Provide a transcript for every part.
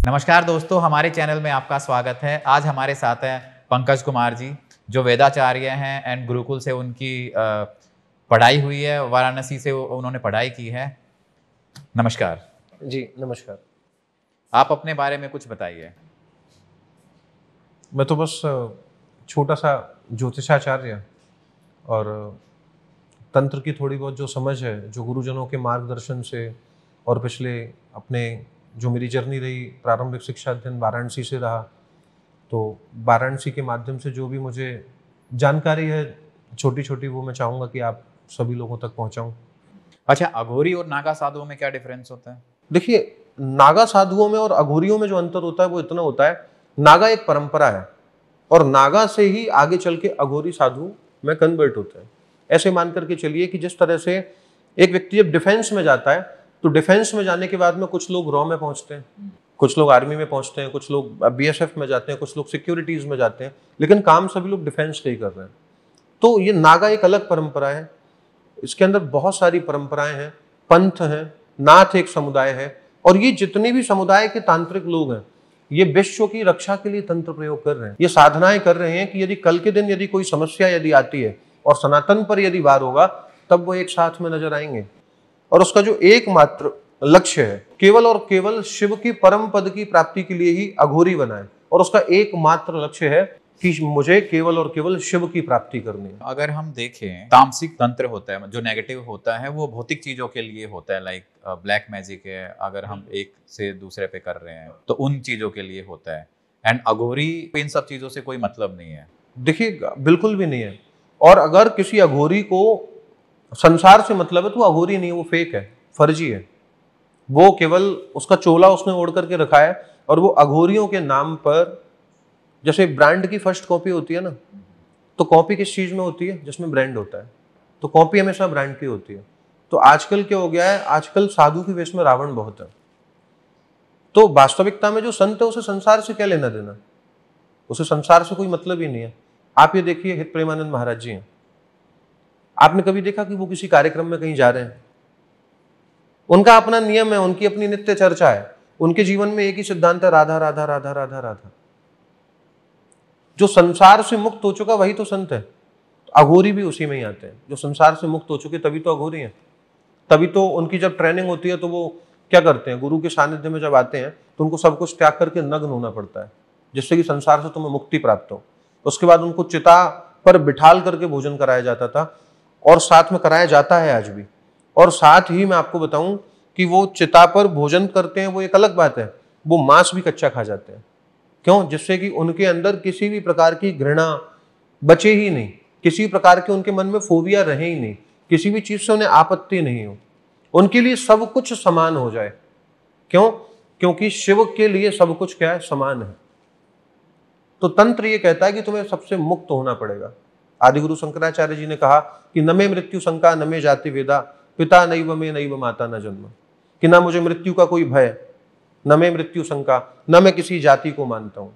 नमस्कार दोस्तों, हमारे चैनल में आपका स्वागत है। आज हमारे साथ हैं पंकज कुमार जी, जो वेदाचार्य हैं एंड गुरुकुल से उनकी पढ़ाई हुई है। वाराणसी से उन्होंने पढ़ाई की है। नमस्कार जी, नमस्कार। आप अपने बारे में कुछ बताइए। मैं तो बस छोटा सा ज्योतिषाचार्य और तंत्र की थोड़ी बहुत जो समझ है, जो गुरुजनों के मार्गदर्शन से और पिछले अपने जो मेरी जर्नी रही, प्रारंभिक शिक्षा अध्ययन वाराणसी से रहा, तो वाराणसी के माध्यम से जो भी मुझे जानकारी है छोटी छोटी, वो मैं चाहूँगा कि आप सभी लोगों तक पहुँचाऊँ। अच्छा, अघोरी और नागा साधुओं में क्या डिफरेंस होता है? देखिए, नागा साधुओं में और अघोरियों में जो अंतर होता है वो इतना होता है, नागा एक परंपरा है और नागा से ही आगे चल के अघोरी साधु में कन्वर्ट होते हैं। ऐसे मान करके चलिए कि जिस तरह से एक व्यक्ति जब डिफेंस में जाता है, तो डिफेंस में जाने के बाद में कुछ लोग रॉ में पहुंचते हैं, कुछ लोग आर्मी में पहुंचते हैं, कुछ लोग बीएसएफ में जाते हैं, कुछ लोग सिक्योरिटीज में जाते हैं, लेकिन काम सभी लोग डिफेंस के ही कर रहे हैं। तो ये नागा एक अलग परंपरा है। इसके अंदर बहुत सारी परंपराएं हैं, पंथ हैं, नाथ एक समुदाय है, और ये जितने भी समुदाय के तांत्रिक लोग हैं, ये विश्व की रक्षा के लिए तंत्र प्रयोग कर रहे हैं। ये साधनाएं कर रहे हैं कि यदि कल के दिन यदि कोई समस्या यदि आती है और सनातन पर यदि वार होगा, तब वो एक साथ में नजर आएंगे। और उसका जो एकमात्र लक्ष्य है, केवल और केवल शिव की परम पद की प्राप्ति के लिए ही अघोरी बनाए, और उसका एकमात्र लक्ष्य है कि मुझे केवल और केवल शिव की प्राप्ति करनी है। अगर हम देखें, तामसिक तंत्र होता है, जो नेगेटिव होता है, वो भौतिक चीजों के लिए होता है, लाइक ब्लैक मैजिक है, अगर हम एक से दूसरे पे कर रहे हैं तो उन चीजों के लिए होता है। एंड अघोरी इन सब चीजों से कोई मतलब नहीं है। देखिए, बिल्कुल भी नहीं है। और अगर किसी अघोरी को संसार से मतलब है तो वो अघोरी नहीं है, वो फेक है, फर्जी है। वो केवल उसका चोला उसने ओढ़ करके रखा है, और वो अघोरियों के नाम पर, जैसे ब्रांड की फर्स्ट कॉपी होती है ना, तो कॉपी किस चीज में होती है? जिसमें ब्रांड होता है, तो कॉपी हमेशा ब्रांड की होती है। तो आजकल क्या हो गया है, आजकल साधु के वेश में रावण बहुत है। तो वास्तविकता में जो संत है, उसे संसार से क्या लेना देना, उसे संसार से कोई मतलब ही नहीं है। आप ये देखिए, हित प्रेमानंद महाराज जी हैं, आपने कभी देखा कि वो किसी कार्यक्रम में कहीं जा रहे हैं? उनका अपना नियम है, उनकी अपनी नित्य चर्चा है, उनके जीवन में एक ही सिद्धांत है, राधा राधा राधा राधा राधा। जो संसार से मुक्त हो चुका वही तो संत है। अघोरी भी उसी में ही आते हैं, जो संसार से मुक्त हो चुके, तभी तो अघोरी हैं। तभी तो उनकी जब ट्रेनिंग होती है तो वो क्या करते हैं, गुरु के सानिध्य में जब आते हैं तो उनको सब कुछ त्याग करके नग्न होना पड़ता है, जिससे कि संसार से तुम्हें मुक्ति प्राप्त हो। उसके बाद उनको चिता पर बिठाल करके भोजन कराया जाता था, और साथ में कराया जाता है आज भी। और साथ ही मैं आपको बताऊं कि वो चिता पर भोजन करते हैं, वो एक अलग बात है, वो मांस भी कच्चा खा जाते हैं। क्यों? जिससे कि उनके अंदर किसी भी प्रकार की घृणा बचे ही नहीं, किसी प्रकार के उनके मन में फोबिया रहे ही नहीं, किसी भी चीज से उन्हें आपत्ति नहीं हो, उनके लिए सब कुछ समान हो जाए। क्यों? क्योंकि शिव के लिए सब कुछ क्या है? समान है। तो तंत्र ये कहता है कि तुम्हें सबसे मुक्त होना पड़ेगा। आदिगुरु शंकराचार्य जी ने कहा कि न मे मृत्यु शंका न मे जाति वेदा, पिता नैव मे नैव माता न जन्म, कि ना मुझे मृत्यु का कोई भय, न मे मृत्यु शंका, न मैं किसी जाति को मानता हूं,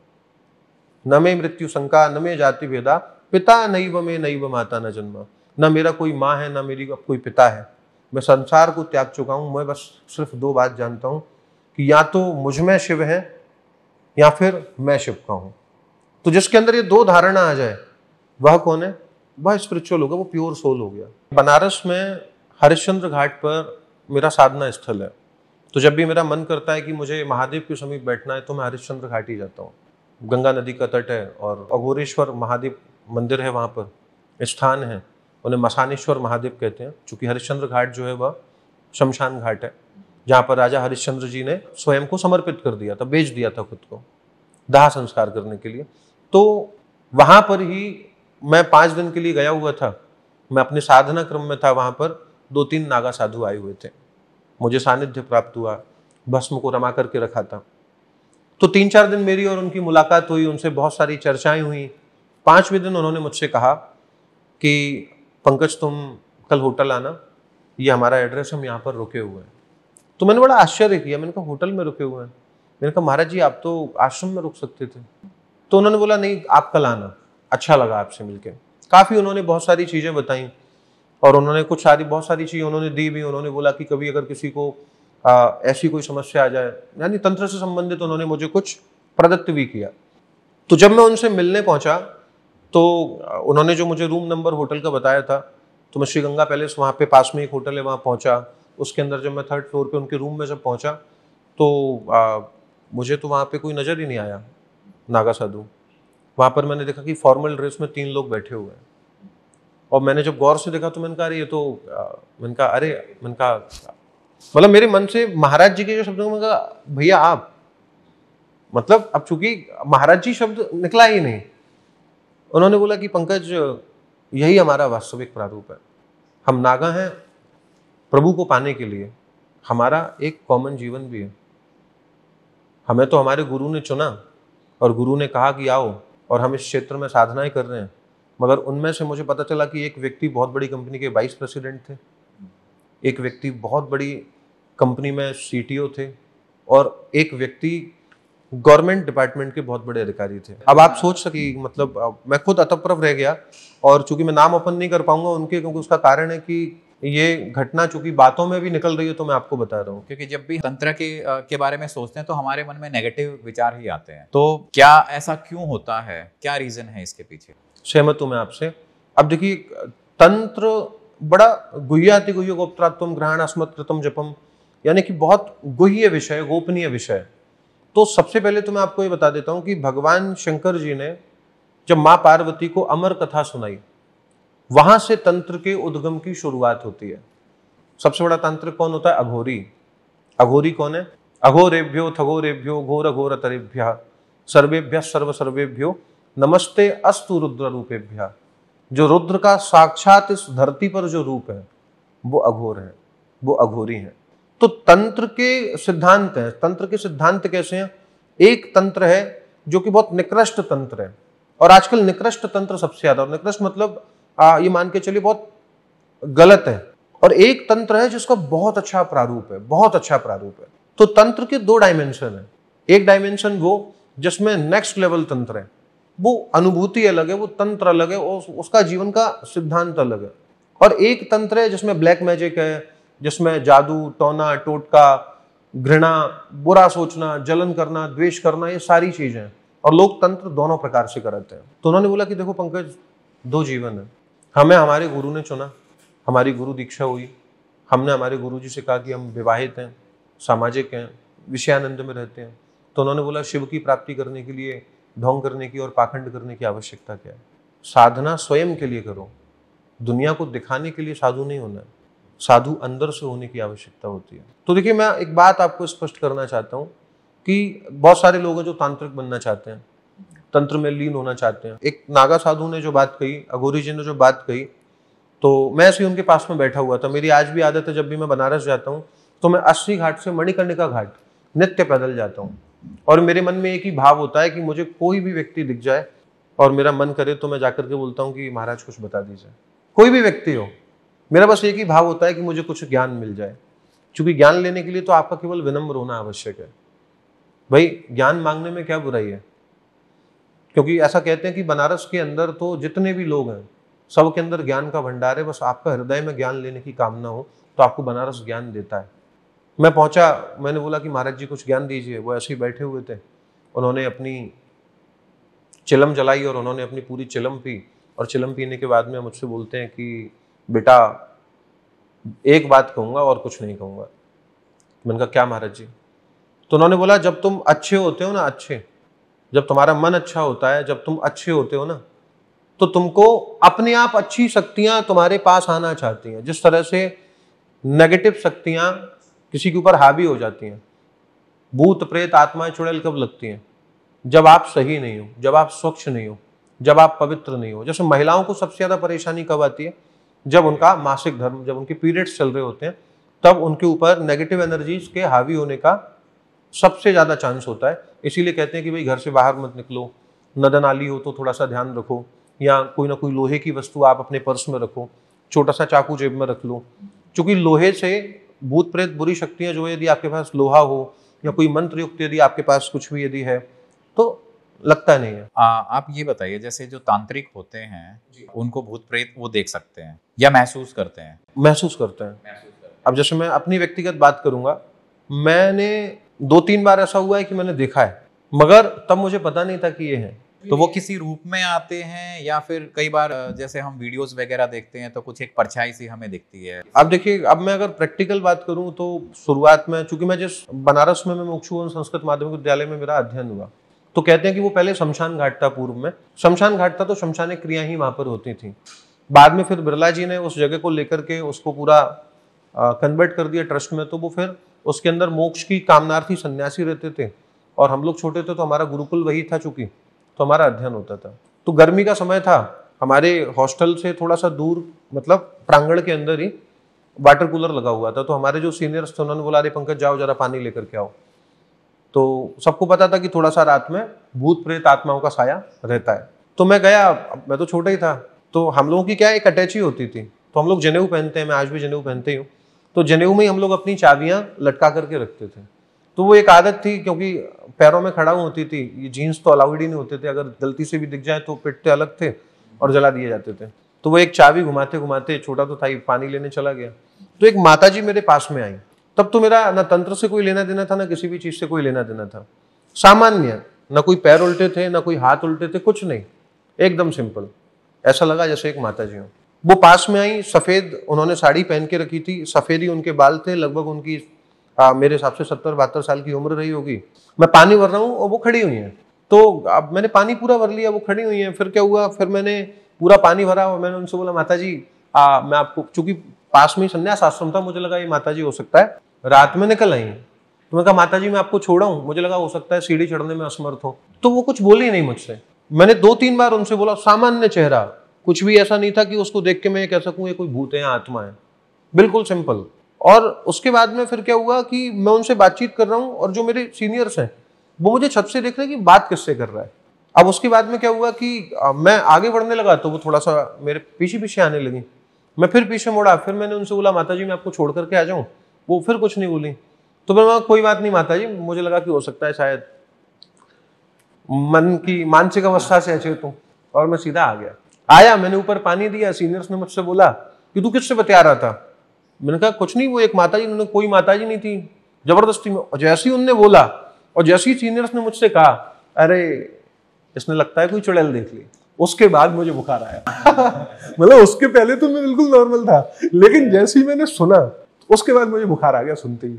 न मे मृत्यु शंका न मे जाति वेदा, पिता नैव मे नैव माता न जन्म, न मेरा कोई माँ है, न मेरी कोई पिता है। मैं संसार को त्याग चुका हूं। मैं बस सिर्फ दो बात जानता हूं कि या तो मुझ में शिव है या फिर मैं शिव का हूं। तो जिसके अंदर ये दो धारणा आ जाए, वह कौन है? वह स्पिरिचुअल होगा, वो प्योर सोल हो गया। बनारस में हरिश्चंद्र घाट पर मेरा साधना स्थल है, तो जब भी मेरा मन करता है कि मुझे महादेव के समीप बैठना है, तो मैं हरिश्चंद्र घाट ही जाता हूँ। गंगा नदी का तट है, और अघोरेश्वर महादेव मंदिर है, वहाँ पर स्थान है, उन्हें मसानेश्वर महादेव कहते हैं। चूंकि हरिश्चंद्र घाट जो है वह शमशान घाट है, जहाँ पर राजा हरिश्चंद्र जी ने स्वयं को समर्पित कर दिया था, बेच दिया था खुद को दाह संस्कार करने के लिए। तो वहाँ पर ही मैं 5 दिन के लिए गया हुआ था। मैं अपने साधना क्रम में था, वहाँ पर 2-3 नागा साधु आए हुए थे, मुझे सानिध्य प्राप्त हुआ, भस्म को रमा करके रखा था। तो 3-4 दिन मेरी और उनकी मुलाकात हुई, उनसे बहुत सारी चर्चाएं हुई। 5वें दिन उन्होंने मुझसे कहा कि पंकज, तुम कल होटल आना, ये हमारा एड्रेस, हम यहाँ पर रुके हुए हैं। तो मैंने बड़ा आश्चर्य किया, मैंने कहा होटल में रुके हुए हैं? मैंने कहा महाराज जी, आप तो आश्रम में रुक सकते थे। तो उन्होंने बोला नहीं, आप कल आना, अच्छा लगा आपसे मिलके। काफ़ी उन्होंने बहुत सारी चीज़ें बताई, और उन्होंने बहुत सारी चीज़ें उन्होंने दी भी। उन्होंने बोला कि कभी अगर किसी को ऐसी कोई समस्या आ जाए, यानी तंत्र से संबंधित उन्होंने मुझे कुछ प्रदत्त भी किया। तो जब मैं उनसे मिलने पहुंचा तो उन्होंने जो मुझे रूम नंबर होटल का बताया था, तो मैं श्री गंगा पैलेस, वहाँ पे पास में एक होटल है, वहाँ पहुंचा। उसके अंदर जब मैं 3rd फ्लोर पे उनके रूम में जब पहुंचा तो मुझे तो वहाँ पे कोई नज़र ही नहीं आया नागा साधु। वहाँ पर मैंने देखा कि फॉर्मल ड्रेस में 3 लोग बैठे हुए हैं, और मैंने जब गौर से देखा तो मैंने कहा अरे ये तो मैंने कहा मतलब मेरे मन से महाराज जी के जो शब्द, मैंने कहा भैया आप, मतलब अब चूंकि महाराज जी शब्द निकला ही नहीं। उन्होंने बोला कि पंकज यही हमारा वास्तविक प्रारूप है, हम नागा हैं प्रभु को पाने के लिए, हमारा एक कॉमन जीवन भी है। हमें तो हमारे गुरु ने चुना और गुरु ने कहा कि आओ, और हम इस क्षेत्र में साधनाएं कर रहे हैं। मगर उनमें से मुझे पता चला कि एक व्यक्ति बहुत बड़ी कंपनी के वाइस प्रेसिडेंट थे, एक व्यक्ति बहुत बड़ी कंपनी में CTO थे, और एक व्यक्ति गवर्नमेंट डिपार्टमेंट के बहुत बड़े अधिकारी थे। अब आप सोच सकी, मतलब मैं खुद अतप्रभ रह गया। और चूंकि मैं नाम ओपन नहीं कर पाऊंगा उनके, क्योंकि उसका कारण है कि ये घटना चूंकि बातों में भी निकल रही है, तो मैं आपको बता रहा हूँ। क्योंकि जब भी तंत्र के बारे में सोचते हैं तो हमारे मन में नेगेटिव विचार ही आते हैं। तो क्या ऐसा क्यों होता है, क्या रीजन है इसके पीछे? सहमत हूं मैं आपसे। अब देखिए, तंत्र बड़ा गुह्याति गुह्य गोप्त्रात्वम ग्रहण अस्मत् कृतम जपम, यानी कि बहुत गुह्य विषय, गोपनीय विषय। तो सबसे पहले तो मैं आपको ये बता देता हूं कि भगवान शंकर जी ने जब मां पार्वती को अमर कथा सुनाई, वहां से तंत्र के उद्गम की शुरुआत होती है। सबसे बड़ा तांत्रिक कौन होता है? अघोरी। अघोरी कौन है? अघोरेभ्यो थघोरेभ्यो घोर घोर तरेभ्य सर्वेभ्य सर्व सर्वेभ्यो नमस्ते अस्तु रुद्र रूपेभ्य। जो रुद्र का साक्षात इस धरती पर जो रूप है वो अघोर है, वो अघोरी है। तो तंत्र के सिद्धांत हैं। तंत्र के सिद्धांत कैसे हैं? एक तंत्र है जो कि बहुत निकृष्ट तंत्र है, और आजकल निकृष्ट तंत्र सबसे ज्यादा, और निकृष्ट मतलब ये मान के चलिए बहुत गलत है। और एक तंत्र है जिसका बहुत अच्छा प्रारूप है, बहुत अच्छा प्रारूप है। तो तंत्र के 2 डायमेंशन है। एक डायमेंशन वो जिसमें नेक्स्ट लेवल तंत्र है, वो अनुभूति अलग है, वो तंत्र अलग है, और उसका जीवन का सिद्धांत अलग है। और एक तंत्र है जिसमें ब्लैक मैजिक है, जिसमें जादू, टोना, टोटका, घृणा, बुरा सोचना, जलन करना, द्वेष करना, ये सारी चीजें हैं। और लोग तंत्र दोनों प्रकार से करते हैं। तो उन्होंने बोला कि देखो पंकज, 2 जीवन है। हमें हमारे गुरु ने चुना, हमारी गुरु दीक्षा हुई, हमने हमारे गुरु जी से कहा कि हम विवाहित हैं, सामाजिक हैं, विषयानंद में रहते हैं। तो उन्होंने बोला शिव की प्राप्ति करने के लिए ढोंग करने की और पाखंड करने की आवश्यकता क्या है? साधना स्वयं के लिए करो, दुनिया को दिखाने के लिए साधु नहीं होना है, साधु अंदर से होने की आवश्यकता होती है। तो देखिए, मैं एक बात आपको स्पष्ट करना चाहता हूँ कि बहुत सारे लोग हैं जो तांत्रिक बनना चाहते हैं, तंत्र में लीन होना चाहते हैं। एक नागा साधु ने जो बात कही, अघोरी जी ने जो बात कही, तो मैं ऐसे उनके पास में बैठा हुआ था। मेरी आज भी आदत है, जब भी मैं बनारस जाता हूँ तो मैं 80 घाट से मणिकर्णिका घाट नित्य पैदल जाता हूँ। और मेरे मन में एक ही भाव होता है कि मुझे कोई भी व्यक्ति दिख जाए और मेरा मन करे तो मैं जाकर के बोलता हूँ कि महाराज कुछ बता दीजिए। कोई भी व्यक्ति हो, मेरा बस एक ही भाव होता है कि मुझे कुछ ज्ञान मिल जाए। क्योंकि ज्ञान लेने के लिए तो आपका केवल विनम्र होना आवश्यक है। भाई, ज्ञान मांगने में क्या बुराई है? क्योंकि ऐसा कहते हैं कि बनारस के अंदर तो जितने भी लोग हैं सबके अंदर ज्ञान का भंडार है। बस आपका हृदय में ज्ञान लेने की कामना हो तो आपको बनारस ज्ञान देता है। मैं पहुंचा, मैंने बोला कि महाराज जी कुछ ज्ञान दीजिए। वो ऐसे ही बैठे हुए थे, उन्होंने अपनी चिलम जलाई और उन्होंने अपनी पूरी चिलम पी। और चिलम पीने के बाद में मुझसे बोलते हैं कि बेटा, एक बात कहूंगा और कुछ नहीं कहूंगा। मैंने कहा क्या महाराज जी? तो उन्होंने बोला, जब तुम अच्छे होते हो ना, अच्छे, जब तुम्हारा मन अच्छा होता है, जब तुम अच्छे होते हो ना, तो तुमको अपने आप अच्छी शक्तियां तुम्हारे पास आना चाहती हैं। जिस तरह से नेगेटिव शक्तियां किसी के ऊपर हावी हो जाती हैं, भूत प्रेत आत्माएं चुड़ैल कब लगती हैं? जब आप सही नहीं हो, जब आप स्वच्छ नहीं हो, जब आप पवित्र नहीं हो। जैसे महिलाओं को सबसे ज्यादा परेशानी कब आती है? जब उनका मासिक धर्म, जब उनके पीरियड्स चल रहे होते हैं, तब उनके ऊपर नेगेटिव एनर्जीज के हावी होने का सबसे ज्यादा चांस होता है। इसीलिए कहते हैं कि भाई घर से बाहर मत निकलो, नदी नाली हो तो थोड़ा सा ध्यान रखो, या कोई ना कोई लोहे की वस्तु आप अपने पर्स में रखो, छोटा सा चाकू जेब में रख लो। क्योंकि लोहे से भूत प्रेत बुरी शक्तियां जो है, यदि आपके पास लोहा हो या कोई मंत्र युक्त यदि आपके पास कुछ भी यदि है तो लगता नहीं है। आप ये बताइए, जैसे जो तांत्रिक होते हैं उनको भूत प्रेत वो देख सकते हैं या महसूस करते हैं? महसूस करते हैं। अब जैसे मैं अपनी व्यक्तिगत बात करूंगा मैंने 2-3 बार ऐसा हुआ है कि मैंने देखा है, मगर तब मुझे पता नहीं था कि ये है। तो वो किसी रूप में आते हैं या फिर कई बार जैसे हम वीडियोस वगैरह देखते हैं तो कुछ एक परछाई सी हमें दिखती है? अब देखिए, अब मैं अगर प्रैक्टिकल बात करूं तो शुरुआत में, चूंकि मैं जिस बनारस में मैं मुक्षु संस्कृत माध्यमिक विद्यालय में मेरा अध्ययन हुआ, तो कहते हैं कि वो पहले शमशान घाट था। पूर्व में शमशान घाट था, तो शमशानिक क्रिया ही वहां पर होती थी। बाद में फिर बिरला जी ने उस जगह को लेकर के उसको पूरा कन्वर्ट कर दिया ट्रस्ट में। तो वो फिर उसके अंदर मोक्ष की कामनार्थी सन्यासी रहते थे, और हम लोग छोटे थे तो हमारा गुरुकुल वही था, चूंकि तो हमारा अध्ययन होता था। तो गर्मी का समय था, हमारे हॉस्टल से थोड़ा सा दूर, मतलब प्रांगण के अंदर ही वाटर कूलर लगा हुआ था। तो हमारे जो सीनियर्स थे उन्होंने बोला, अरे पंकज जाओ जरा पानी लेकर के आओ। तो सबको पता था कि थोड़ा सा रात में भूत प्रेत आत्माओं का साया रहता है। तो मैं गया, मैं तो छोटा ही था। तो हम लोगों की क्या एक अटैची होती थी, तो हम लोग जनेऊ पहनते हैं, मैं आज भी जनेऊ पहनते ही हूँ। तो जनेऊ में ही हम लोग अपनी चाबियां लटका करके रखते थे। तो वो एक आदत थी, क्योंकि पैरों में खड़ा होती थी, ये जीन्स तो अलाउड ही नहीं होते थे, अगर गलती से भी दिख जाए तो पिटते अलग थे और जला दिए जाते थे। तो वो एक चाबी घुमाते घुमाते, छोटा तो था ही, पानी लेने चला गया। तो एक माताजी मेरे पास में आई। तब तो मेरा ना तंत्र से कोई लेना देना था, ना किसी भी चीज से कोई लेना देना था, सामान्य, ना कोई पैर उल्टे थे, ना कोई हाथ उल्टे थे, कुछ नहीं, एकदम सिंपल। ऐसा लगा जैसे एक माताजी हो। वो पास में आई, सफेद उन्होंने साड़ी पहन के रखी थी, सफेद ही उनके बाल थे, लगभग उनकी मेरे हिसाब से 70-72 साल की उम्र रही होगी। मैं पानी भर रहा हूँ और वो खड़ी हुई हैं। तो अब मैंने पानी पूरा भर लिया, वो खड़ी हुई हैं। फिर क्या हुआ, फिर मैंने पूरा पानी भरा और मैंने उनसे बोला, माता जी मैं आपको, चूंकि पास में ही संन्यास आश्रम था, मुझे लगा ये माता जी हो सकता है रात में निकल आई। तो मैं कहा, माता जी मैं आपको छोड़ा हूँ, मुझे लगा हो सकता है सीढ़ी चढ़ने में असमर्थ हो। तो वो कुछ बोली नहीं मुझसे। मैंने 2-3 बार उनसे बोला, सामान्य चेहरा, कुछ भी ऐसा नहीं था कि उसको देख के मैं कह सकूं ये कोई भूत है या आत्मा है, बिल्कुल सिंपल। और उसके बाद में फिर क्या हुआ कि मैं उनसे बातचीत कर रहा हूँ, और जो मेरे सीनियर्स हैं वो मुझे छत से देख रहे हैं कि बात किससे कर रहा है। अब उसके बाद में क्या हुआ कि मैं आगे बढ़ने लगा तो वो थोड़ा सा मेरे पीछे पीछे आने लगी। मैं फिर पीछे मुड़ा, फिर मैंने उनसे बोला, माता जी मैं आपको छोड़ करके आ जाऊँ? वो फिर कुछ नहीं बोली। तो मैं कोई बात नहीं माता जी, मुझे लगा कि हो सकता है शायद मन की मानसिक अवस्था से अचेत हूँ, और मैं सीधा आ गया। आया, मैंने ऊपर पानी दिया, सीनियर्स ने मुझसे बोला कि तू किससे बतिया रहा था? मैंने कहा कुछ नहीं, वो एक माताजी, उन्होंने कोई माताजी नहीं थी, जबरदस्ती में। और जैसे ही उनने बोला और जैसे ही सीनियर्स ने मुझसे कहा, अरे इसने लगता है कोई चुड़ैल देख ली, उसके बाद मुझे बुखार आया। मतलब उसके पहले तो मैं बिल्कुल नॉर्मल था, लेकिन जैसे ही मैंने सुना उसके बाद मुझे बुखार आ गया सुनते ही।